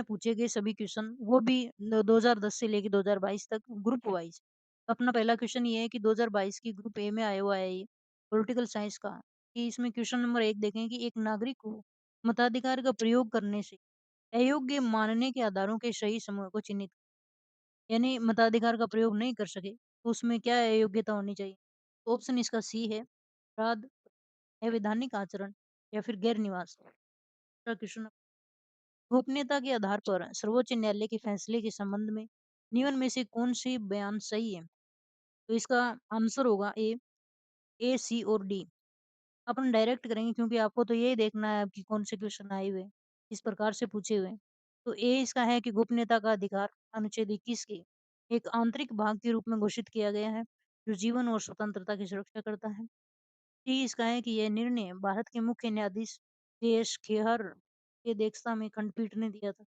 में पूछे गए सभी क्वेश्चन वो भी 2010 से लेके 2022 तक ग्रुप वाइज। अपना पहला क्वेश्चन ये है कि 2022 की ग्रुप ए में आया हुआ है ये पॉलिटिकल साइंस का, कि इसमें क्वेश्चन नंबर 1 देखें कि एक नागरिक को मताधिकार का प्रयोग करने से अयोग्य मानने के आधारों के सही समूह को चिन्हित, यानी मताधिकार का प्रयोग नहीं कर सके तो उसमें क्या अयोग्यता होनी चाहिए? तो ऑप्शन इसका सी है, अपराध, अवैधानिक आचरण या फिर गैर निवास। दूसरा क्वेश्चन, गोपनीयता के आधार पर सर्वोच्च न्यायालय के फैसले के संबंध में निम्न में से कौन सी बयान सही है? तो इसका आंसर होगा ए, सी और डी। अपन डायरेक्ट करेंगे क्योंकि आपको तो यही देखना है कि कौन से क्वेश्चन आए हुए हैं, किस प्रकार से पूछे हुए हैं। तो ए इसका है कि गोपनीयता का अधिकार अनुच्छेद 21 के एक आंतरिक भाग के रूप में घोषित किया गया है, जो जीवन और स्वतंत्रता की सुरक्षा करता है। डी इसका है कि यह निर्णय भारत के मुख्य न्यायाधीश जे.एस. खेहर की अध्यक्षता में खंडपीठ ने दिया था।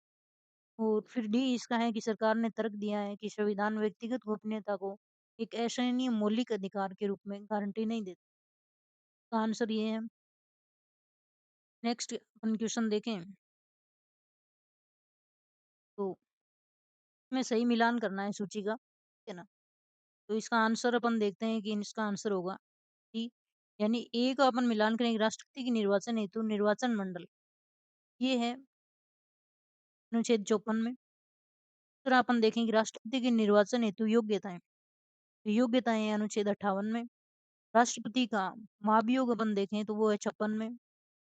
और फिर डी इसका है कि सरकार ने तर्क दिया है कि संविधान व्यक्तिगत गोपनीयता को एक असहनीय मौलिक अधिकार के रूप में गारंटी नहीं देता। तो आंसर ये है। नेक्स्ट अपन क्वेश्चन देखें तो इसमें सही मिलान करना है सूची का, ठीक है ना? तो इसका आंसर अपन देखते हैं कि इसका आंसर होगा डी, यानी ए का अपन मिलान करेंगे राष्ट्रपति के निर्वाचन हेतु निर्वाचन मंडल, ये है अनुच्छेद 54 में। दूसरा अपन देखेंगे राष्ट्रपति के निर्वाचन हेतु योग्यताएं, तो योग्यताएं हैं अनुच्छेद 58 में। राष्ट्रपति का महाभियोग अपन देखें तो वो है 56 में।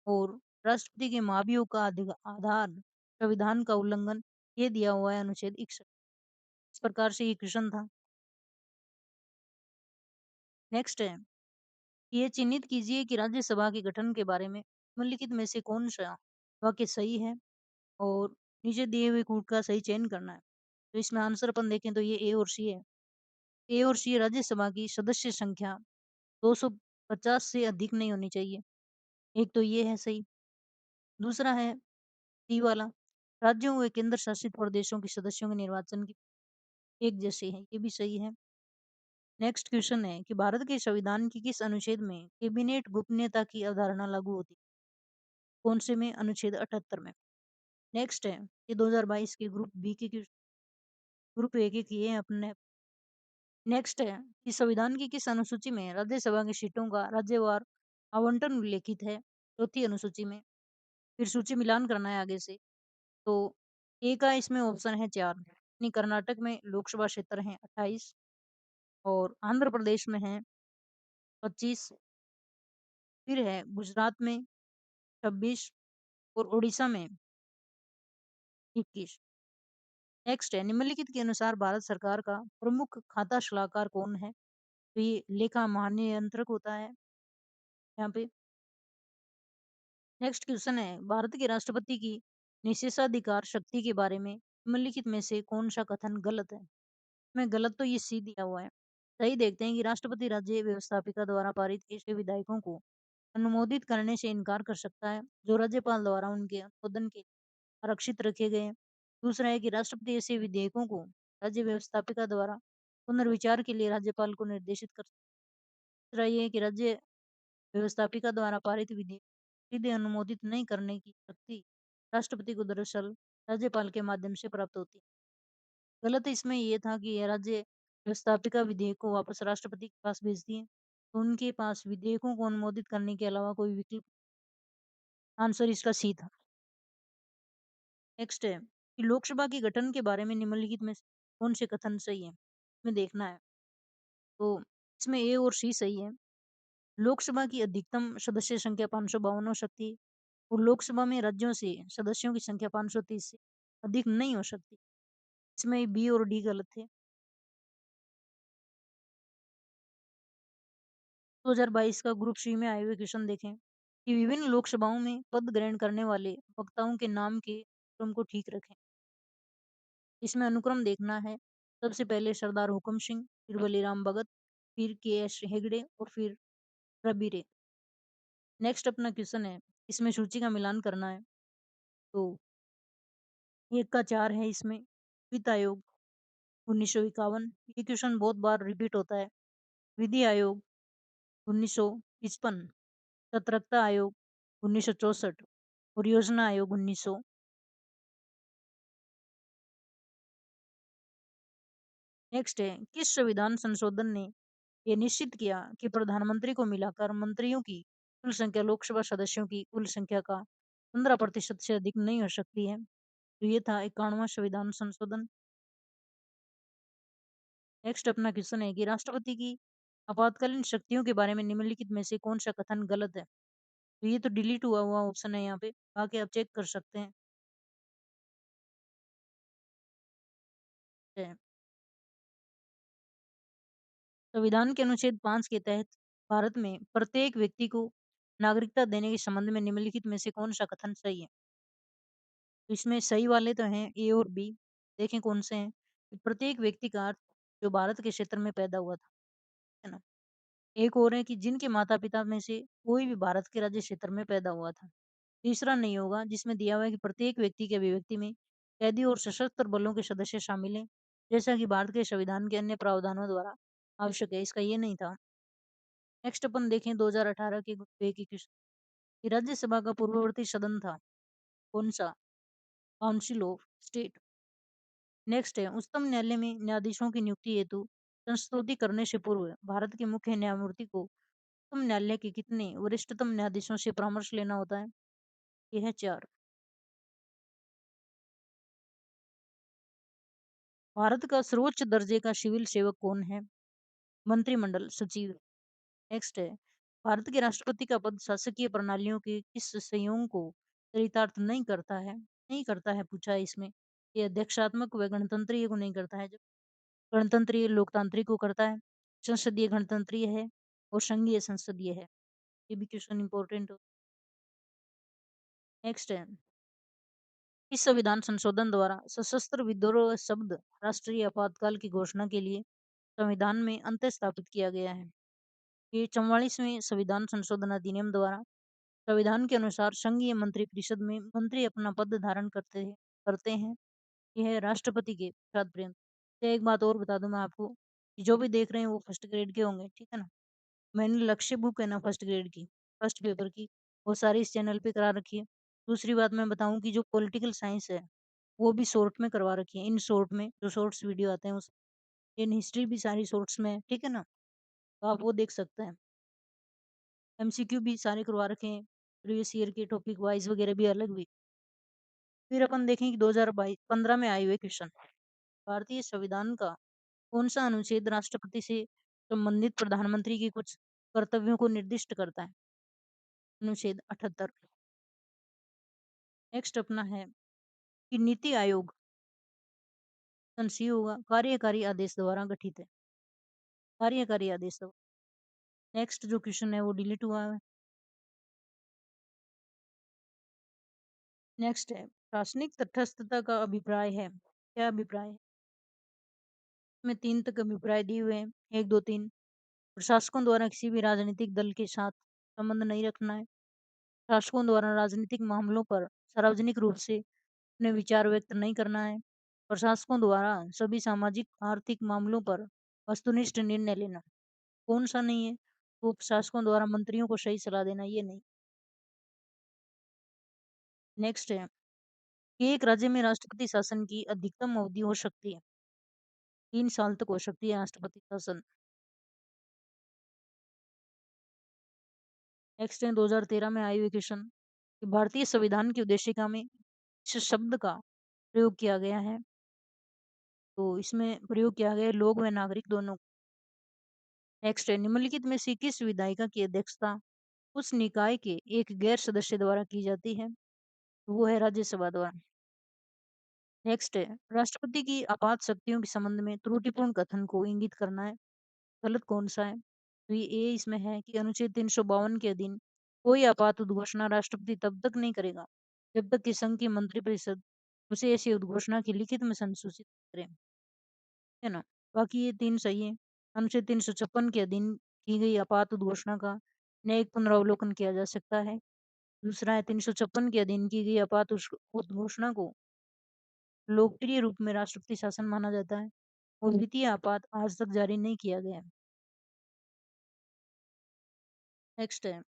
और राष्ट्रपति के महाभियोग का आधार संविधान का उल्लंघन, ये दिया हुआ है अनुच्छेद 61। इस प्रकार से ये क्वेश्चन था। नेक्स्ट है, ये चिन्हित कीजिए कि राज्यसभा के गठन के बारे में निम्नलिखित में से कौन सा वाक्य सही है, और नीचे दिए हुए कूट का सही चयन करना है। तो इसमें आंसर अपन देखें तो ये ए और सी है। ए और सी राज्यसभा की सदस्य संख्या 250 से अधिक नहीं होनी चाहिए। एक तो ये है सही। दूसरा है सी वाला, राज्यों व केंद्र शासित प्रदेशों के सदस्यों के निर्वाचन की एक जैसे है, ये भी सही है। नेक्स्ट क्वेश्चन है कि भारत के संविधान के किस अनुच्छेद में कैबिनेट गोपनीयता की अवधारणा लागू होती है? कौन से में? अनुच्छेद 78 में। नेक्स्ट है कि 2022 के ग्रुप बी के ग्रुप ए के किए हैं अपने। नेक्स्ट है कि संविधान की किस अनुसूची में राज्यसभा की सीटों का राज्यवार आवंटन उल्लेखित है? चौथी अनुसूची में। फिर सूची मिलान करना है आगे से। तो ए का इसमें ऑप्शन है 4, यानी कर्नाटक में लोकसभा क्षेत्र हैं 28, और आंध्र प्रदेश में है 25, फिर है गुजरात में 26 और उड़ीसा में 21। नेक्स्ट है निम्नलिखित के अनुसार भारत सरकार का प्रमुख खाता सलाहकार कौन है? तो ये लेखा महानियंत्रक होता है यहाँ पे। नेक्स्ट क्वेश्चन है भारत के राष्ट्रपति की निषेधाधिकार शक्ति के बारे में निम्नलिखित में से कौन सा कथन गलत है? में गलत तो ये सी दिया हुआ है। सही देखते हैं कि राष्ट्रपति राज्य व्यवस्थापिका द्वारा पारित ऐसे विधायकों को अनुमोदित करने से इनकार कर सकता है जो राज्यपाल द्वारा उनके अनुमोदन के आरक्षित रखे गए हैं। दूसरा है कि राष्ट्रपति ऐसे विधेयकों को राज्य व्यवस्थापिका द्वारा पुनर्विचार के लिए राज्यपाल को निर्देशित कर सकता है। तीसरा ये है कि राज्य व्यवस्थापिका द्वारा पारित विधेयक सीधे अनुमोदित नहीं करने की शक्ति राष्ट्रपति को दरअसल राज्यपाल के माध्यम से प्राप्त होती है। गलत इसमें ये था कि ये राज्य व्यवस्थापिका विधेयक को वापस राष्ट्रपति के पास भेजती है, तो उनके पास विधेयकों को अनुमोदित करने के अलावा कोई विकल्प। आंसर इसका सी था। नेक्स्ट है कि लोकसभा के गठन के बारे में निम्नलिखित में से कौन से कथन सही है, में देखना है। तो इसमें ए और सी सही है। लोकसभा की अधिकतम सदस्य संख्या 552 हो सकती है, और लोकसभा में राज्यों से सदस्यों की संख्या 530 से अधिक नहीं हो सकती। इसमें बी और डी गलत थे। 2022 का ग्रुप सी में आए हुए क्वेश्चन देखें कि विभिन्न लोकसभाओं में पद ग्रहण करने वाले वक्ताओं के नाम के क्रम को ठीक रखें। इसमें अनुक्रम देखना है। सबसे पहले सरदार हुकुम सिंह, फिर बलीराम भगत, फिर के एस हेगड़े और फिर रवि रे। नेक्स्ट अपना क्वेश्चन है, इसमें सूची का मिलान करना है। तो 1 का 4 है इसमें। वित्त आयोग 1951, ये क्वेश्चन बहुत बार रिपीट होता है। विधि आयोग 1955, सतर्कता आयोग 1964 और योजना आयोग 1900। नेक्स्ट है, किस संविधान संशोधन ने ये निश्चित किया कि प्रधानमंत्री को मिलाकर मंत्रियों की कुल संख्या लोकसभा सदस्यों की कुल संख्या का 15% से अधिक नहीं हो सकती है। तो ये था 51वां संविधान संशोधन। नेक्स्ट अपना क्वेश्चन है कि राष्ट्रपति की आपातकालीन शक्तियों के बारे में निम्नलिखित में से कौन सा कथन गलत है। तो ये तो डिलीट हुआ हुआ ऑप्शन है, यहाँ पे आके आप चेक कर सकते हैं। है। संविधान के अनुच्छेद 5 के तहत भारत में प्रत्येक व्यक्ति को नागरिकता देने के संबंध में निम्नलिखित में से कौन सा कथन सही है। तो इसमें सही वाले तो हैं ए और बी। देखें कौन से हैं। कि प्रत्येक व्यक्ति का अर्थ जो भारत के क्षेत्र में पैदा हुआ था, है ना। एक और है कि जिनके माता पिता में से कोई भी भारत के राज्य क्षेत्र में पैदा हुआ था। तीसरा नहीं होगा जिसमें दिया हुआ है कि प्रत्येक व्यक्ति के अभिव्यक्ति में कैदी और सशस्त्र बलों के सदस्य शामिल हैं, जैसा कि भारत के संविधान के अन्य प्रावधानों द्वारा आवश्यक है। इसका ये नहीं था। नेक्स्ट अपन देखें 2018 के ग्रुप ए की क्वेश्चन। कि राज्यसभा का पूर्ववर्ती सदन था कौन सा। Council of state. नेक्स्ट है, उच्चतम न्यायालय में न्यायाधीशों की नियुक्ति हेतु संस्तुति करने से पूर्व भारत के मुख्य न्यायमूर्ति को उच्चतम न्यायालय के कितने वरिष्ठतम न्यायाधीशों से परामर्श लेना होता है। यह है 4। भारत का सर्वोच्च दर्जे का सिविल सेवक कौन है। मंत्रिमंडल सचिव। नेक्स्ट है, भारत के राष्ट्रपति का पद शासकीय प्रणालियों के किस संयोग को चरितार्थ नहीं करता है पूछा है इसमें। ये अध्यक्षात्मक व गणतंत्रीय को नहीं करता है। गणतंत्रीय लोकतांत्रिक को करता है। संसदीय गणतंत्रीय है और संघीय संसदीय है। ये भी क्वेश्चन इंपॉर्टेंट हो। नेक्स्ट है, इस संविधान संशोधन द्वारा सशस्त्र विद्रोह शब्द राष्ट्रीय आपातकाल की घोषणा के लिए संविधान में अंत्य स्थापित किया गया है। ये 44वें संविधान संशोधन अधिनियम द्वारा संविधान के अनुसार संघीय मंत्रिपरिषद में मंत्री अपना पद धारण करते हैं। यह है राष्ट्रपति के पश्चात पर्यंत। तो एक बात और बता दूं मैं आपको कि जो भी देख रहे हैं वो फर्स्ट ग्रेड के होंगे, ठीक है ना। मैंने लक्ष्य बुक है ना फर्स्ट ग्रेड की, फर्स्ट पेपर की, वो सारी इस चैनल पे करा रखी है। दूसरी बात मैं बताऊं कि जो पॉलिटिकल साइंस है वो भी शॉर्ट में करवा रखी है, इन शॉर्ट में जो शॉर्ट्स वीडियो आते हैं उस इन हिस्ट्री भी सारी शॉर्ट्स में है, ठीक है ना। तो आप वो देख सकते हैं। एमसीक्यू भी सारे करवा रखे हैं, प्रीवियस ईयर के टॉपिक वाइज वगैरह भी अलग भी। फिर अपन देखें कि 2015 में आए हुए क्वेश्चन। भारतीय संविधान का कौन सा अनुच्छेद राष्ट्रपति से संबंधित प्रधानमंत्री की कुछ कर्तव्यों को निर्दिष्ट करता है। अनुच्छेद 78। नेक्स्ट अपना है कि नीति आयोग संसदीय होगा कार्यकारी आदेश द्वारा गठित है। कार्यकारी आदेश द्वारा। नेक्स्ट जो क्वेश्चन है वो डिलीट हुआ है। नेक्स्ट है, प्रशासनिक तटस्थता का अभिप्राय है। क्या अभिप्राय है। इसमें 3 तक अभिप्राय दिए हुए हैं, 1 2 3। प्रशासकों द्वारा किसी भी राजनीतिक दल के साथ संबंध नहीं रखना है। शासकों द्वारा राजनीतिक मामलों पर सार्वजनिक रूप से अपने विचार व्यक्त नहीं करना है। प्रशासकों द्वारा सभी सामाजिक आर्थिक मामलों पर वस्तुनिष्ठ निर्णय लेना। कौन सा नहीं है। तो प्रशासकों द्वारा मंत्रियों को सही सलाह देना, ये नहीं। नेक्स्ट है कि एक राज्य में राष्ट्रपति शासन की अधिकतम अवधि हो सकती है। 3 साल तक हो सकती है राष्ट्रपति शासन। नेक्स्ट है 2013 में आई हुई क्वेश्चन कि भारतीय संविधान की उद्देशिका में इस शब्द का प्रयोग किया गया है। तो इसमें प्रयोग किया गया है लोग व नागरिक दोनों। नेक्स्ट है, निम्नलिखित में से किस विधायिका की अध्यक्षता उस निकाय के एक गैर सदस्य द्वारा की जाती है। तो वो है राज्यसभा द्वारा। नेक्स्ट है, राष्ट्रपति की आपात शक्तियों के संबंध में त्रुटिपूर्ण कथन को इंगित करना है। गलत कौन सा है। तो ये इसमें है कि अनुच्छेद 352 के अधीन कोई आपात उद्घोषणा राष्ट्रपति तब तक नहीं करेगा जब तक कि संघ की मंत्रिपरिषद उसे ऐसी उद्घोषणा की लिखित में संसूचित करे, है ना। बाकी ये 3 सही है। अनुच्छेद 356 के अधीन की गई आपात उद्घोषणा का न्यायिक पुनरावलोकन किया जा सकता है। दूसरा है 356 के अधीन की गई आपात उद्घोषणा को लोकप्रिय रूप में राष्ट्रपति शासन माना जाता है। और द्वितीय आपात आज तक जारी नहीं किया गया। नेक्स्ट है,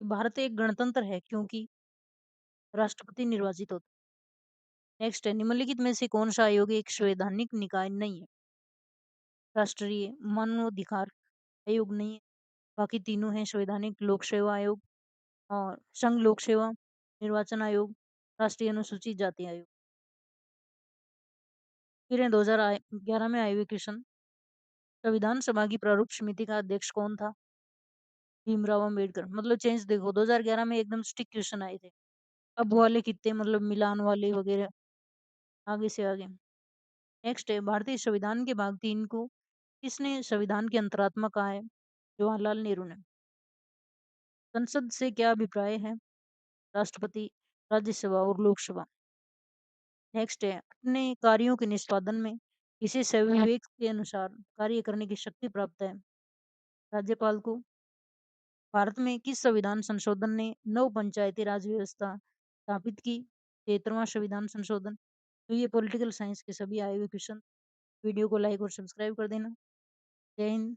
भारत एक गणतंत्र है क्योंकि राष्ट्रपति निर्वाचित होता है। नेक्स्ट है, निम्नलिखित में से कौन सा आयोग एक संवैधानिक निकाय नहीं है। राष्ट्रीय मानवाधिकार आयोग नहीं है। बाकी तीनों हैं संवैधानिक लोक सेवा आयोग और संघ लोक सेवा निर्वाचन आयोग, राष्ट्रीय अनुसूचित जाति आयोग। फिर है 2011 में आए हुए क्वेश्चन। संविधान सभा की प्रारूप समिति का अध्यक्ष कौन था? भीमराव अम्बेडकर। मतलब चेंज देखो, 2011 में एकदम स्टिक क्वेश्चन आए थे। अब वाले कितने मतलब मिलान वाले वगैरह आगे से आगे। नेक्स्ट है भारतीय संविधान के भाग 3 को किसने संविधान की अंतरात्मा कहा है? जवाहरलाल नेहरू ने। संसद से क्या अभिप्राय है? राष्ट्रपति, राज्यसभा और लोकसभा। नेक्स्ट है अपने कार्यों के निष्पादन में इसे विवेक के अनुसार कार्य करने की शक्ति प्राप्त है? राज्यपाल को। भारत में किस संविधान संशोधन ने नव पंचायती राज व्यवस्था स्थापित की? 73वां संविधान संशोधन। तो ये पॉलिटिकल साइंस के सभी आए हुए क्वेश्चन। वीडियो को लाइक और सब्सक्राइब कर देना। जय हिंद।